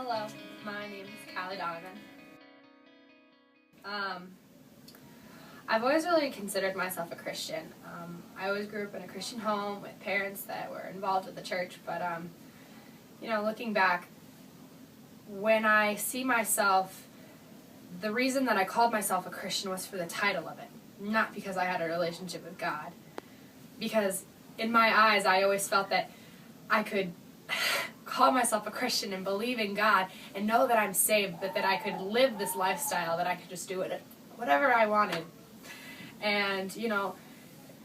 Hello, my name is Calie Donovan. I've always really considered myself a Christian. I always grew up in a Christian home with parents that were involved with the church, but looking back, when I see myself, the reason that I called myself a Christian was for the title of it, not because I had a relationship with God. Because in my eyes, I always felt that I could call myself a Christian and believe in God and know that I'm saved, but that I could live this lifestyle, that I could just do it whatever I wanted. And,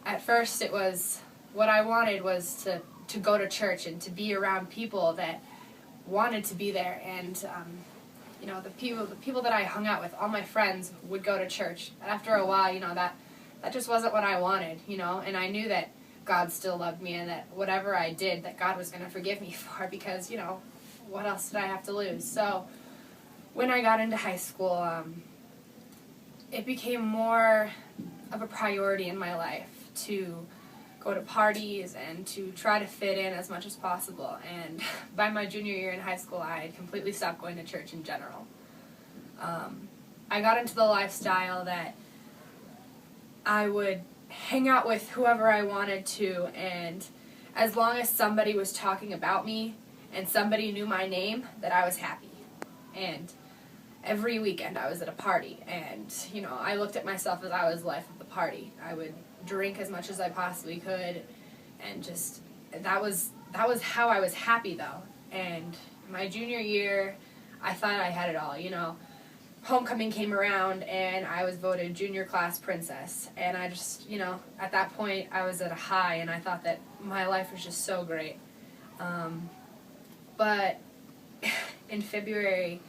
at first it was, what I wanted was to go to church and to be around people that wanted to be there. And, the people that I hung out with, all my friends would go to church. After a while, that just wasn't what I wanted, and I knew that God still loved me and that whatever I did, that God was going to forgive me for, because, what else did I have to lose? So when I got into high school, it became more of a priority in my life to go to parties and to try to fit in as much as possible. And by my junior year in high school, I had completely stopped going to church in general. I got into the lifestyle that I would hang out with whoever I wanted to, and as long as somebody was talking about me and somebody knew my name, that I was happy. And every weekend I was at a party, and I looked at myself as I was life of the party. I would drink as much as I possibly could, and just that was how I was happy, though. And my junior year, I thought I had it all. Homecoming came around, and I was voted junior class princess, and I just, at that point I was at a high, and I thought that my life was just so great. But in February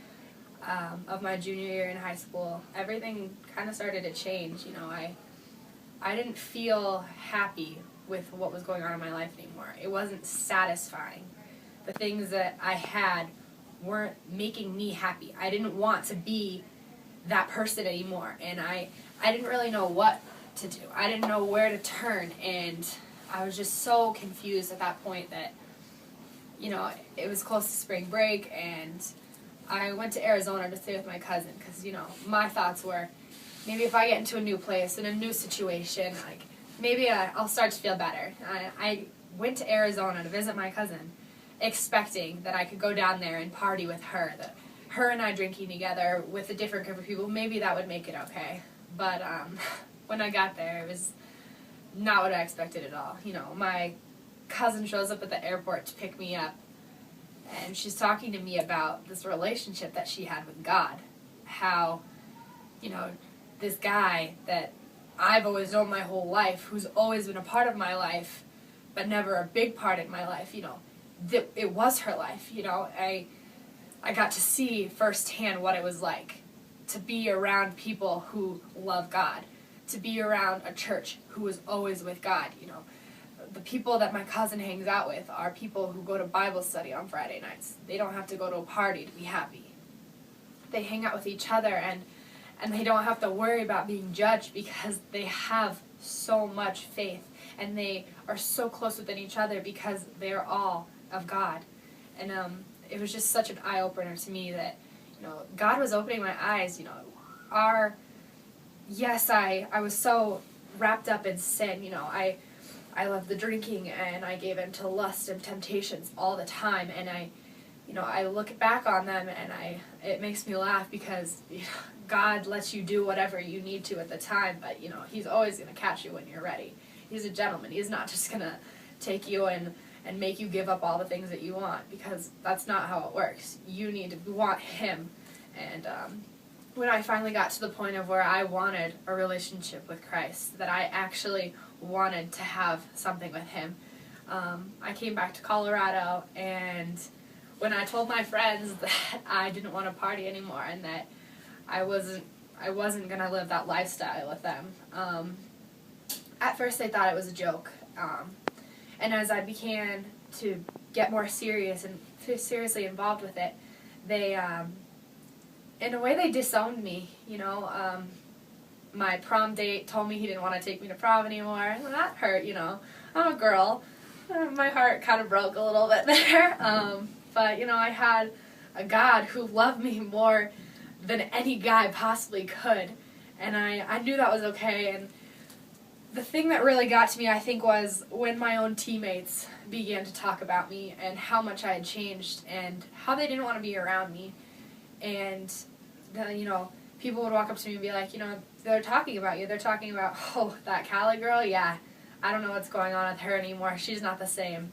of my junior year in high school, everything kind of started to change. I didn't feel happy with what was going on in my life anymore. It wasn't satisfying. The things that I had weren't making me happy. I didn't want to be that person anymore, and I didn't really know what to do. I didn't know where to turn, and I was just so confused at that point that, it was close to spring break, and I went to Arizona to stay with my cousin, because, my thoughts were, maybe if I get into a new place, in a new situation, maybe I'll start to feel better. I went to Arizona to visit my cousin, expecting that I could go down there and party with her, that her and I drinking together with a different group of people, maybe that would make it okay. But when I got there, it was not what I expected at all. My cousin shows up at the airport to pick me up, and she's talking to me about this relationship that she had with God. How, this guy that I've always known my whole life, who's always been a part of my life, but never a big part in my life, it was her life. I got to see firsthand what it was like to be around people who love God, to be around a church who is always with God. The people that my cousin hangs out with are people who go to Bible study on Friday nights. They don't have to go to a party to be happy. They hang out with each other, and they don't have to worry about being judged, because they have so much faith, and they are so close within each other because they are all of God. And it was just such an eye-opener to me that, God was opening my eyes. I was so wrapped up in sin. I loved the drinking, and I gave in to lust and temptations all the time, and I look back on them, and it makes me laugh, because God lets you do whatever you need to at the time, but He's always going to catch you when you're ready. He's a gentleman. He's not just going to take you and make you give up all the things that you want, because that's not how it works. You need to want Him. And when I finally got to the point of where I wanted a relationship with Christ, that I actually wanted to have something with Him, I came back to Colorado, and when I told my friends that I didn't want to party anymore, and that I wasn't going to live that lifestyle with them, at first they thought it was a joke. And as I began to get more serious and seriously involved with it, they, in a way, they disowned me. My prom date told me he didn't want to take me to prom anymore, and that hurt. I'm a girl. My heart kind of broke a little bit there. But I had a God who loved me more than any guy possibly could. And I knew that was okay. And the thing that really got to me, I think, was when my own teammates began to talk about me and how much I had changed and how they didn't want to be around me. And then, people would walk up to me and be like, they're talking about you. They're talking about, oh, that Calie girl? Yeah, I don't know what's going on with her anymore. She's not the same.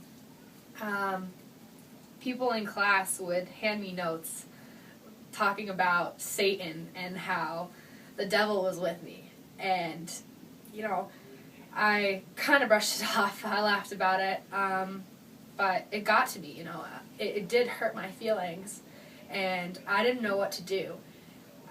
People in class would hand me notes talking about Satan and how the devil was with me. And, I kind of brushed it off. I laughed about it. But it got to me, It did hurt my feelings. And I didn't know what to do.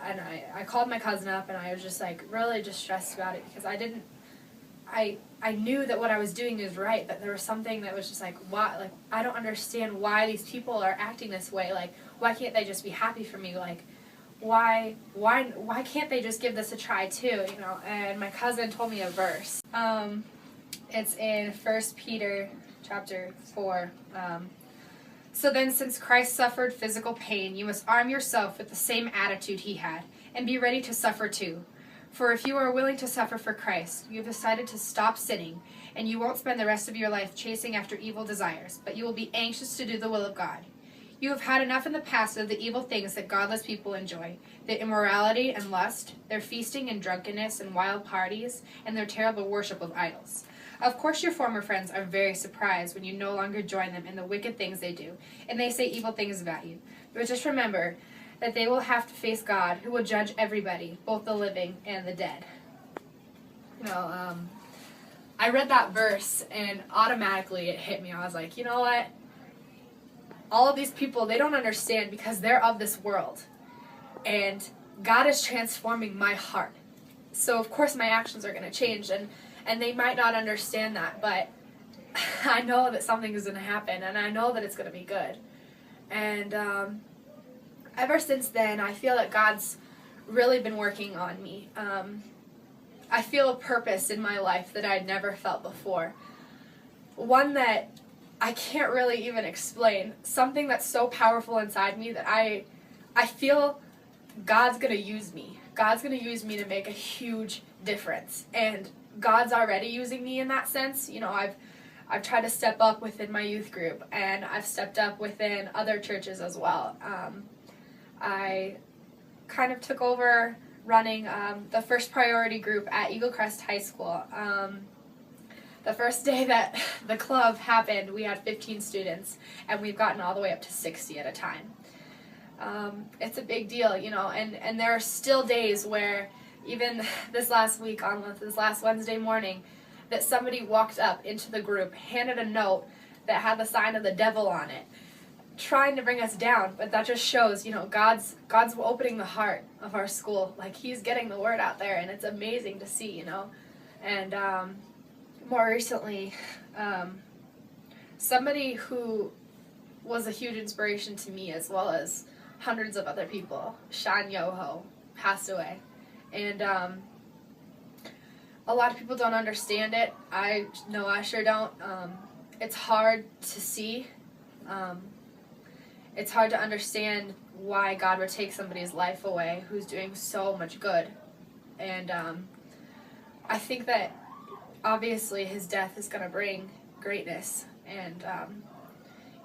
And I called my cousin up, and I was just, really just stressed about it because I knew that what I was doing is right, but there was something that was just why, I don't understand why these people are acting this way. Why can't they just be happy for me? Why can't they just give this a try too, And my cousin told me a verse. It's in 1 Peter chapter 4. So then, since Christ suffered physical pain, you must arm yourself with the same attitude he had, and be ready to suffer too. For if you are willing to suffer for Christ, you have decided to stop sinning, and you won't spend the rest of your life chasing after evil desires, but you will be anxious to do the will of God. You have had enough in the past of the evil things that godless people enjoy, their immorality and lust, their feasting and drunkenness and wild parties, and their terrible worship of idols. Of course your former friends are very surprised when you no longer join them in the wicked things they do, and they say evil things about you. But just remember that they will have to face God, who will judge everybody, both the living and the dead. I read that verse, and automatically it hit me. I was like, you know what? All of these people, they don't understand because they're of this world. And God is transforming my heart. So, of course, my actions are going to change, and they might not understand that, but I know that something is going to happen, and I know that it's going to be good. And ever since then, I feel that God's really been working on me. I feel a purpose in my life that I'd never felt before. One that I can't really even explain. Something that's so powerful inside me that I feel God's going to use me. God's going to use me to make a huge difference. And God's already using me in that sense. I've tried to step up within my youth group, and I've stepped up within other churches as well. I kind of took over running the first priority group at Eagle Crest High School. The first day that the club happened, we had 15 students, and we've gotten all the way up to 60 at a time. It's a big deal, and there are still days where, even this last week, on this last Wednesday morning, that somebody walked up into the group, handed a note that had the sign of the devil on it, trying to bring us down. But that just shows, God's opening the heart of our school. He's getting the word out there, and it's amazing to see, And more recently, somebody who was a huge inspiration to me, as well as hundreds of other people, Sean Yoho, passed away. And a lot of people don't understand it. I know I sure don't. It's hard to see. It's hard to understand why God would take somebody's life away who's doing so much good. And I think that obviously his death is going to bring greatness. And,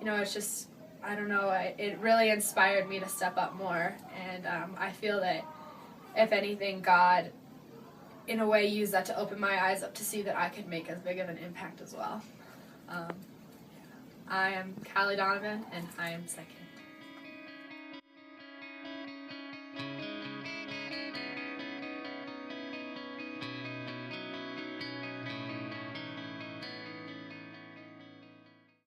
it's just, I don't know, it really inspired me to step up more. And I feel that, if anything, God, in a way, used that to open my eyes up to see that I could make as big of an impact as well. I am Calie Donovan, and I am second.